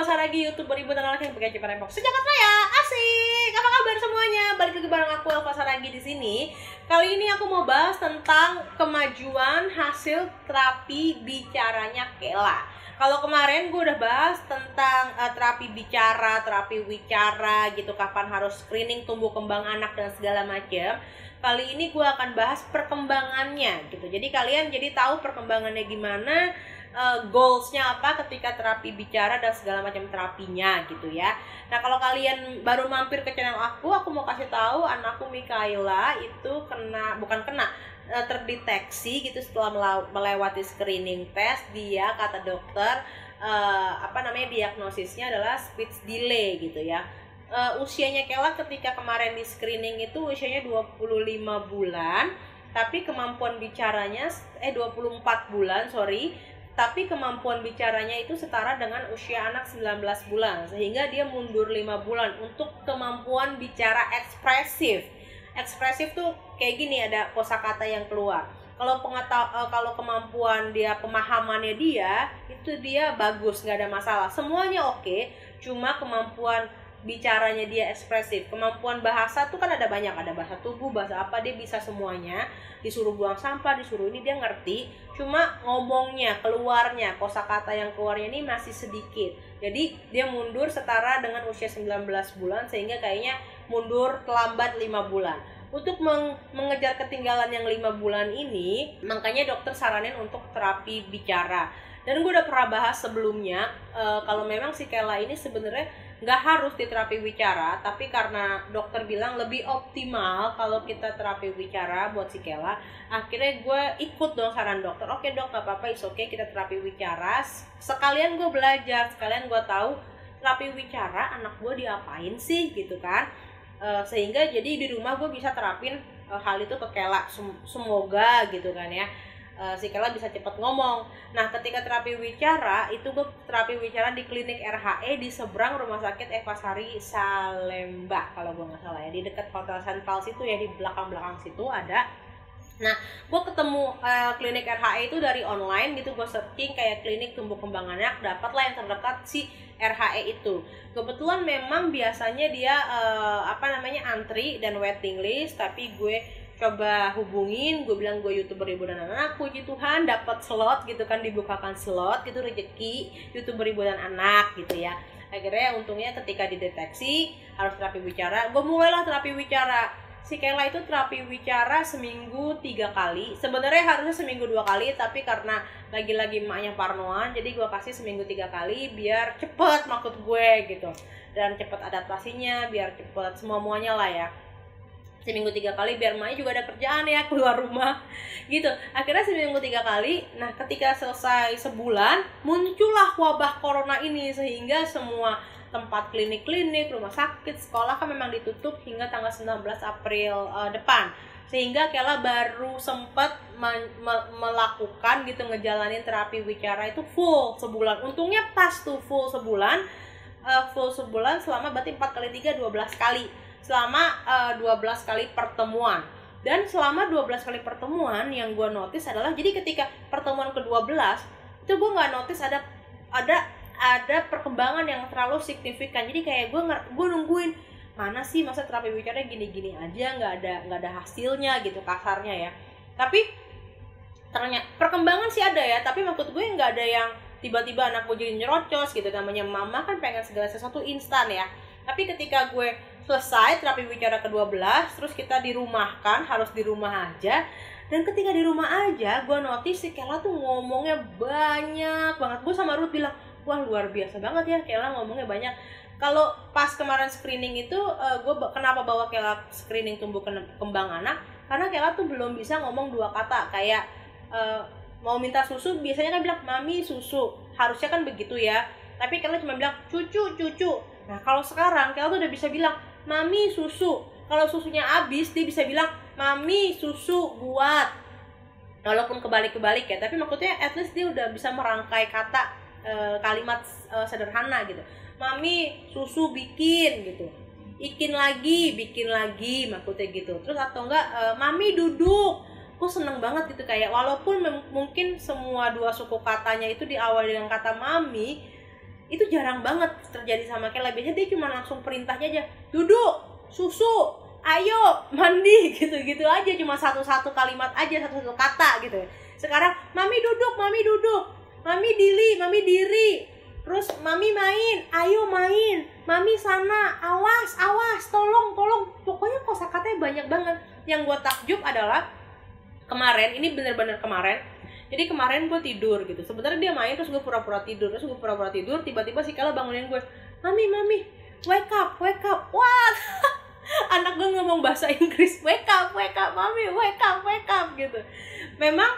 Fasaragi, YouTuber ibu dan anak yang bekerja pada Depok sejagat raya. Asik. Apa kabar semuanya? Balik lagi bareng aku Elva Saragi di sini. Kali ini aku mau bahas tentang kemajuan hasil terapi bicaranya Kela. Kalau kemarin gue udah bahas tentang terapi bicara, terapi wicara gitu, kapan harus screening tumbuh kembang anak dan segala macam. Kali ini gue akan bahas perkembangannya gitu. Jadi kalian jadi tahu perkembangannya gimana, goalsnya apa ketika terapi bicara dan segala macam terapinya gitu ya. Nah kalau kalian baru mampir ke channel aku mau kasih tahu anakku Mikaela itu terdeteksi gitu setelah melewati screening test. Dia kata dokter diagnosisnya adalah speech delay gitu ya. Usianya Kela ketika kemarin di screening itu usianya 25 bulan, tapi kemampuan bicaranya 24 bulan, tapi kemampuan bicaranya itu setara dengan usia anak 19 bulan, sehingga dia mundur 5 bulan untuk kemampuan bicara ekspresif. Ekspresif tuh kayak gini, ada kosakata yang keluar. Kalau kemampuan dia, pemahamannya dia, itu dia bagus, nggak ada masalah, semuanya oke. Cuma kemampuan bicaranya dia ekspresif. Kemampuan bahasa tuh kan ada banyak, ada bahasa tubuh, bahasa apa, dia bisa semuanya. Disuruh buang sampah, disuruh ini dia ngerti. Cuma ngomongnya, keluarnya, kosakata yang keluarnya ini masih sedikit. Jadi dia mundur setara dengan usia 19 bulan, sehingga kayaknya mundur terlambat 5 bulan. Untuk mengejar ketinggalan yang 5 bulan ini, makanya dokter saranin untuk terapi bicara. Dan gue udah pernah bahas sebelumnya, kalau memang si Kela ini sebenarnya nggak harus di terapi bicara, tapi karena dokter bilang lebih optimal kalau kita terapi bicara buat si Kela, akhirnya gue ikut dong saran dokter. Oke dok, nggak apa-apa, is oke, kita terapi bicara. Sekalian gue belajar, sekalian gue tahu terapi bicara anak gue diapain sih gitu kan. Sehingga jadi di rumah gue bisa terapin hal itu ke Kela, semoga gitu kan ya. Si Kela bisa cepat ngomong. Nah ketika terapi wicara itu gue terapi wicara di klinik RHE di seberang rumah sakit Eva Sari Salemba kalau gue nggak salah ya, di dekat Hotel Sentral situ ya, di belakang situ ada. Nah gue ketemu klinik RHE itu dari online gitu, gue searching kayak klinik tumbuh kembang anak, dapatlah yang terdekat si RHE itu. Kebetulan memang biasanya dia antri dan waiting list, tapi gue coba hubungin, gue bilang gue YouTuber ibu dan anak, puji Tuhan dapat slot gitu kan, dibukakan slot gitu, rezeki YouTuber ibu dan anak gitu ya. Akhirnya untungnya ketika dideteksi harus terapi bicara, gue mulailah terapi bicara. Si Kela itu terapi bicara seminggu 3 kali, sebenarnya harusnya seminggu 2 kali, tapi karena lagi-lagi emaknya parnoan, jadi gue kasih seminggu 3 kali biar cepet maksud gue gitu, dan cepet adaptasinya, biar cepet semuanya lah ya. Seminggu 3 kali biar emaknya juga ada kerjaan ya, keluar rumah gitu. Akhirnya seminggu 3 kali. Nah ketika selesai sebulan, muncullah wabah corona ini, sehingga semua tempat klinik-klinik, rumah sakit, sekolah kan memang ditutup hingga tanggal 19 April depan. Sehingga Kela baru sempat melakukan gitu, ngejalanin terapi bicara itu full sebulan. Untungnya pas tuh full sebulan selama berarti 4 kali 3, 12 kali. Selama 12 kali pertemuan. Dan selama 12 kali pertemuan yang gue notice adalah, jadi ketika pertemuan ke-12 itu gue nggak notice ada perkembangan yang terlalu signifikan. Jadi kayak gue nungguin mana sih, masa terapi bicara gini-gini aja nggak ada hasilnya gitu kasarnya ya. Tapi ternyata perkembangan sih ada ya, tapi maksud gue nggak ada yang tiba-tiba anak gue jadi nyerocos gitu. Namanya mama kan pengen segala sesuatu instan ya. Tapi ketika gue selesai terapi bicara ke-12, terus kita dirumahkan, harus di rumah aja. Dan ketika di rumah aja, gue notice si Kela tuh ngomongnya banyak banget. Gue sama Ruth bilang, wah luar biasa banget ya Kela ngomongnya banyak. Kalau pas kemarin screening itu, gue kenapa bawa Kela screening tumbuh kembang anak? Karena Kela tuh belum bisa ngomong 2 kata. Kayak mau minta susu, biasanya kan bilang, mami susu. Harusnya kan begitu ya. Tapi Kela cuma bilang, cucu. Nah kalau sekarang Kela tuh udah bisa bilang, mami susu. Kalau susunya habis, dia bisa bilang, mami susu buat. Walaupun kebalik ya, tapi maksudnya at least dia udah bisa merangkai kata, kalimat sederhana gitu. Mami susu bikin gitu, bikin lagi maksudnya gitu. Terus atau enggak, mami duduk. Aku seneng banget gitu, kayak walaupun mungkin semua 2 suku katanya itu diawali dengan kata mami, Itu jarang banget terjadi sama Kela. Biasanya dia cuma langsung perintahnya aja, duduk, susu, ayo mandi, gitu-gitu aja, cuma satu-satu kalimat aja, satu-satu kata gitu. Sekarang mami duduk, mami diri, terus mami main, ayo main, mami sana, awas, tolong, pokoknya kosakatanya banyak banget. Yang gue takjub adalah kemarin, ini bener-bener kemarin. Jadi kemarin gue tidur gitu, sebenarnya dia main, terus gue pura-pura tidur, tiba-tiba si Kela bangunin gue, mami, wake up, wah, anak gue ngomong bahasa Inggris, wake up, mami, wake up gitu. Memang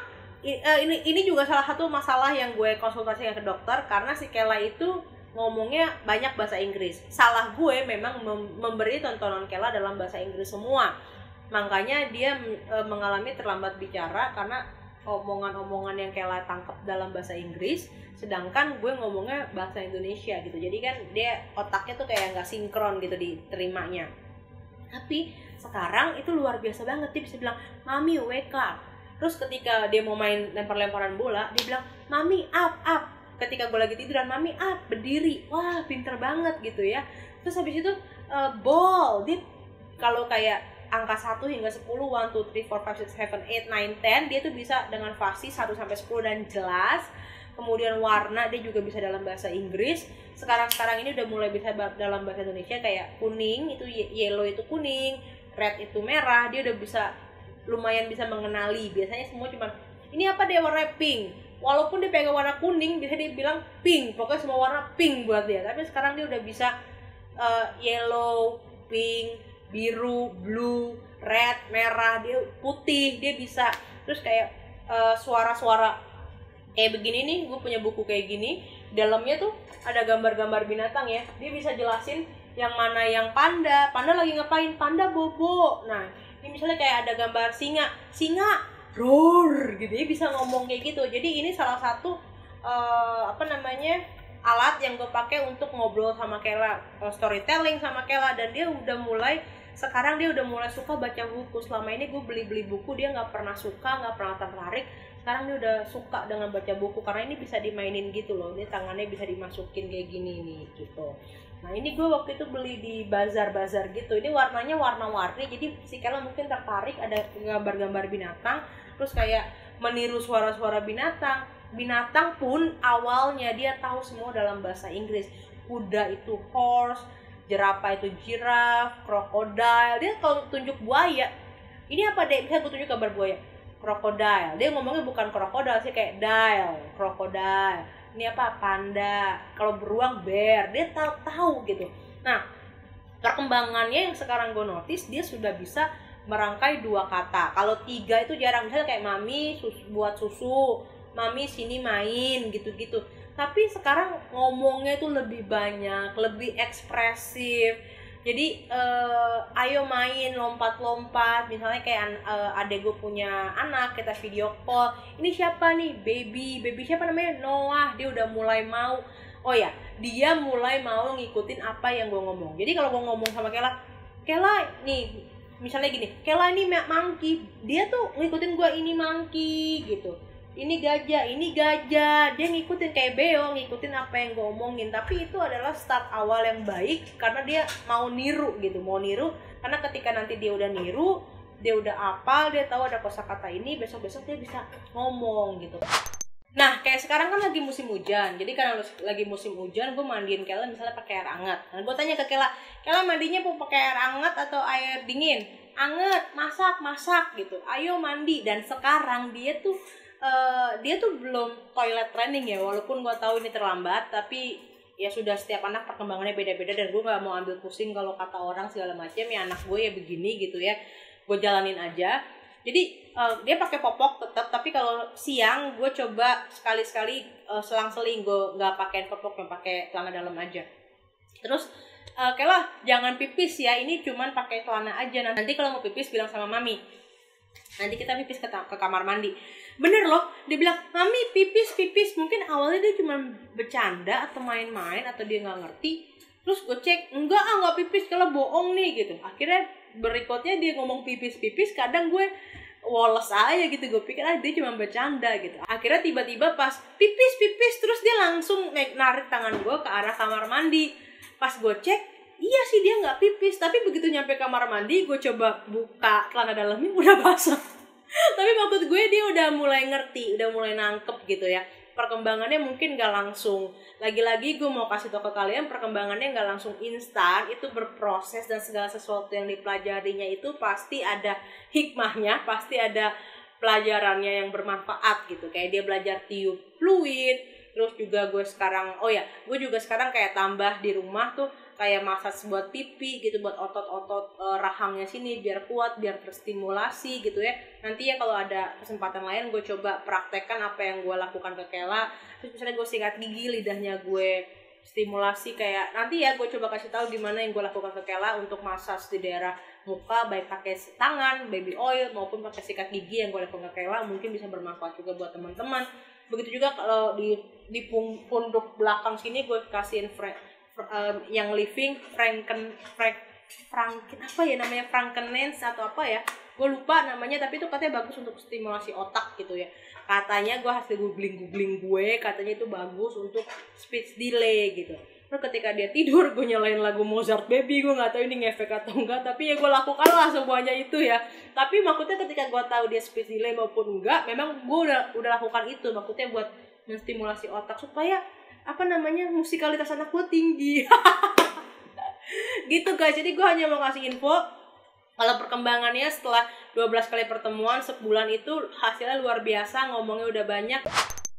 ini juga salah satu masalah yang gue konsultasikan ke dokter, karena si Kela itu ngomongnya banyak bahasa Inggris. Salah gue memang memberi tontonan Kela dalam bahasa Inggris semua, makanya dia mengalami terlambat bicara karena omongan-omongan yang Kela tangkap dalam bahasa Inggris, sedangkan gue ngomongnya bahasa Indonesia gitu. Jadi kan dia otaknya tuh kayak nggak sinkron gitu diterimanya. Tapi sekarang itu luar biasa banget, dia bisa bilang mami wake up. Terus ketika dia mau main lempar-lemparan bola, dia bilang mami up. Ketika gue lagi tiduran, mami up, berdiri. Wah, pinter banget gitu ya. Terus habis itu ball, dia kalau kayak angka 1 hingga 10, 1, 2, 3, 4, 5, 6, 7, 8, 9, 10, dia tuh bisa dengan fasih 1 sampai 10 dan jelas. Kemudian warna dia juga bisa dalam bahasa Inggris. Sekarang ini udah mulai bisa dalam bahasa Indonesia, kayak kuning itu yellow itu kuning, red itu merah, dia udah bisa lumayan bisa mengenali. Biasanya semua cuma ini apa deh, warna pink. Walaupun dia pegang warna kuning, bisa dia bilang pink. Pokoknya semua warna pink buat dia. Tapi sekarang dia udah bisa yellow, pink, biru, blue, red, merah, dia putih, dia bisa. Terus kayak suara-suara kayak begini nih, gue punya buku kayak gini, dalamnya tuh ada gambar-gambar binatang ya. Dia bisa jelasin yang mana yang panda lagi ngapain, panda bobo. Nah, ini misalnya kayak ada gambar singa roar gitu, dia bisa ngomong kayak gitu. Jadi ini salah satu alat yang gue pakai untuk ngobrol sama Kela, storytelling sama Kela. Dan dia udah mulai suka baca buku. Selama ini gue beli buku, dia nggak pernah suka, nggak pernah tertarik. Sekarang dia udah suka dengan baca buku, karena ini bisa dimainin gitu loh, dia tangannya bisa dimasukin kayak gini nih gitu. Nah ini gue waktu itu beli di bazar gitu, ini warnanya warna-warni, jadi si Kela mungkin tertarik, ada gambar-gambar binatang, terus kayak meniru suara-suara binatang pun awalnya dia tahu semua dalam bahasa Inggris. Kuda itu horse, jerapah itu giraffe, krokodil. Dia kalau tunjuk buaya, ini apa deh, bisa gue tunjuk gambar buaya, krokodil, dia ngomongnya bukan krokodil sih, kayak krokodil. Ini apa, panda. Kalau beruang bear, dia tahu gitu. Nah perkembangannya yang sekarang gue notice, dia sudah bisa merangkai 2 kata. Kalau 3 itu jarang, misalnya kayak mami buat susu, mami sini main gitu-gitu. Tapi sekarang ngomongnya itu lebih banyak, lebih ekspresif. Jadi ayo main, lompat-lompat. Misalnya kayak adek gue punya anak, kita video call, ini siapa nih, baby siapa namanya, Noah. Dia udah mulai mau, oh ya, dia mulai mau ngikutin apa yang gue ngomong. Jadi kalau gue ngomong sama Kela nih, misalnya gini, Kela ini monkey, dia tuh ngikutin gue, ini monkey gitu, ini gajah, dia ngikutin kayak Beo, ngikutin apa yang gue omongin. Tapi itu adalah start awal yang baik, karena dia mau niru gitu, karena ketika nanti dia udah niru, dia udah hafal, dia tahu ada kosakata ini, besok-besok dia bisa ngomong gitu. Nah kayak sekarang kan lagi musim hujan, jadi karena lagi musim hujan, gue mandiin Kela misalnya pakai air hangat. Nah gue tanya ke Kela mandinya mau pakai air hangat atau air dingin? Anget, masak gitu, ayo mandi. Dan sekarang dia tuh belum toilet training ya, walaupun gue tahu ini terlambat, tapi ya sudah, setiap anak perkembangannya beda-beda, dan gue nggak mau ambil pusing kalau kata orang segala macam. Ya anak gue ya begini gitu ya, gue jalanin aja. Jadi dia pakai popok tetap, tapi kalau siang gue coba sekali-sekali selang-seling gue nggak pakai popok, yang pakai celana dalam aja. Terus Kela jangan pipis ya, ini cuman pakai celana aja, nanti kalau mau pipis bilang sama mami, nanti kita pipis ke kamar mandi. Bener loh, dia bilang mami pipis. Mungkin awalnya dia cuma bercanda atau main-main, atau dia nggak ngerti. Terus gue cek, enggak pipis, kalau bohong nih gitu. Akhirnya berikutnya dia ngomong pipis. Kadang gue woles aja gitu. Gue pikir dia cuma bercanda gitu. Akhirnya tiba-tiba pas pipis terus dia langsung narik tangan gue ke arah kamar mandi. Pas gue cek, iya sih dia nggak pipis, tapi begitu nyampe kamar mandi gue coba buka celana dalamnya udah basah. Tapi maksud gue dia udah mulai ngerti, udah mulai nangkep gitu ya. Perkembangannya mungkin gak langsung. Lagi-lagi gue mau kasih tau ke kalian, perkembangannya gak langsung instan. Itu berproses dan segala sesuatu yang dipelajarinya itu pasti ada hikmahnya, pasti ada pelajarannya yang bermanfaat gitu. Kayak dia belajar tiup fluid. Terus juga gue sekarang, gue juga sekarang kayak tambah di rumah tuh kayak massage buat pipi gitu, buat otot-otot rahangnya sini biar kuat, biar terstimulasi gitu ya. Nanti ya kalau ada kesempatan lain gue coba praktekkan apa yang gue lakukan ke Kela. Terus misalnya gue sikat gigi, lidahnya gue stimulasi, kayak nanti ya gue coba kasih tahu gimana yang gue lakukan ke Kela untuk massage di daerah muka, baik pakai tangan, baby oil maupun pakai sikat gigi yang gue lakukan ke Kela. Mungkin bisa bermanfaat juga buat teman-teman. Begitu juga kalau di punduk belakang sini gue kasihin yang living Franken apa ya namanya, Frankenens atau apa ya, gue lupa namanya, tapi itu katanya bagus untuk stimulasi otak gitu ya. Katanya gue hasil googling gue, katanya itu bagus untuk speech delay gitu. Terus ketika dia tidur gue nyalain lagu Mozart Baby, gue nggak tahu ini ngefek atau enggak, tapi ya gue lakukan lah semuanya itu ya. Tapi maksudnya ketika gue tahu dia speech delay maupun enggak, memang gue udah lakukan itu, maksudnya buat menstimulasi otak supaya musikalitas anak gue tinggi. Gitu guys, jadi gue hanya mau kasih info kalau perkembangannya setelah 12 kali pertemuan sebulan itu hasilnya luar biasa, ngomongnya udah banyak.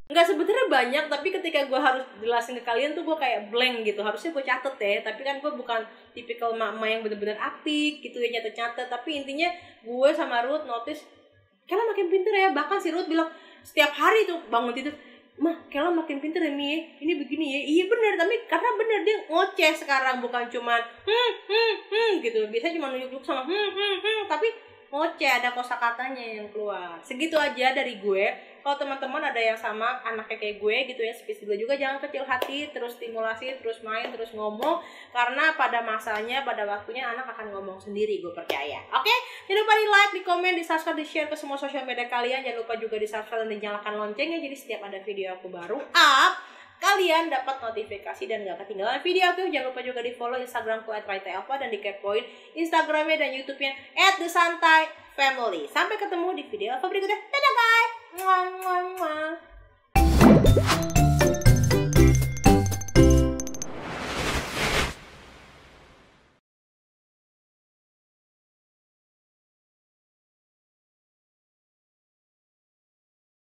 Enggak, sebenarnya banyak, tapi ketika gue harus jelasin ke kalian tuh gue kayak blank gitu. Harusnya gue catet ya, tapi kan gue bukan tipikal mama yang bener-bener apik gitu ya, nyatet-nyatet. Tapi intinya gue sama Ruth notice Kela makin pinter ya. Bahkan si Ruth bilang setiap hari tuh bangun tidur, "Mah, Kela makin pinter ya Mi, ini begini ya." Iya bener, tapi karena bener dia ngoceh sekarang, bukan cuman gitu. Biasanya cuma nunjuk-nunjuk sama tapi ngoceh, ada kosakatanya yang keluar. Segitu aja dari gue. Kalau teman-teman ada yang sama anaknya kayak gue gitu ya, speech delay juga, jangan kecil hati, terus stimulasi, terus main, terus ngomong, karena pada masanya, pada waktunya anak akan ngomong sendiri, gue percaya. Oke? Jangan lupa di like, di komen, di subscribe, di share ke semua sosial media kalian. Jangan lupa juga di subscribe dan dinyalakan loncengnya, jadi setiap ada video aku baru up, kalian dapat notifikasi dan gak ketinggalan video aku. Jangan lupa juga di follow Instagramku @raitaelva dan di kepoin Instagramnya dan YouTube-nya @thesantaiFamily. Sampai ketemu di video aku berikutnya. Dadah guys. Mwah, mwah, mwah.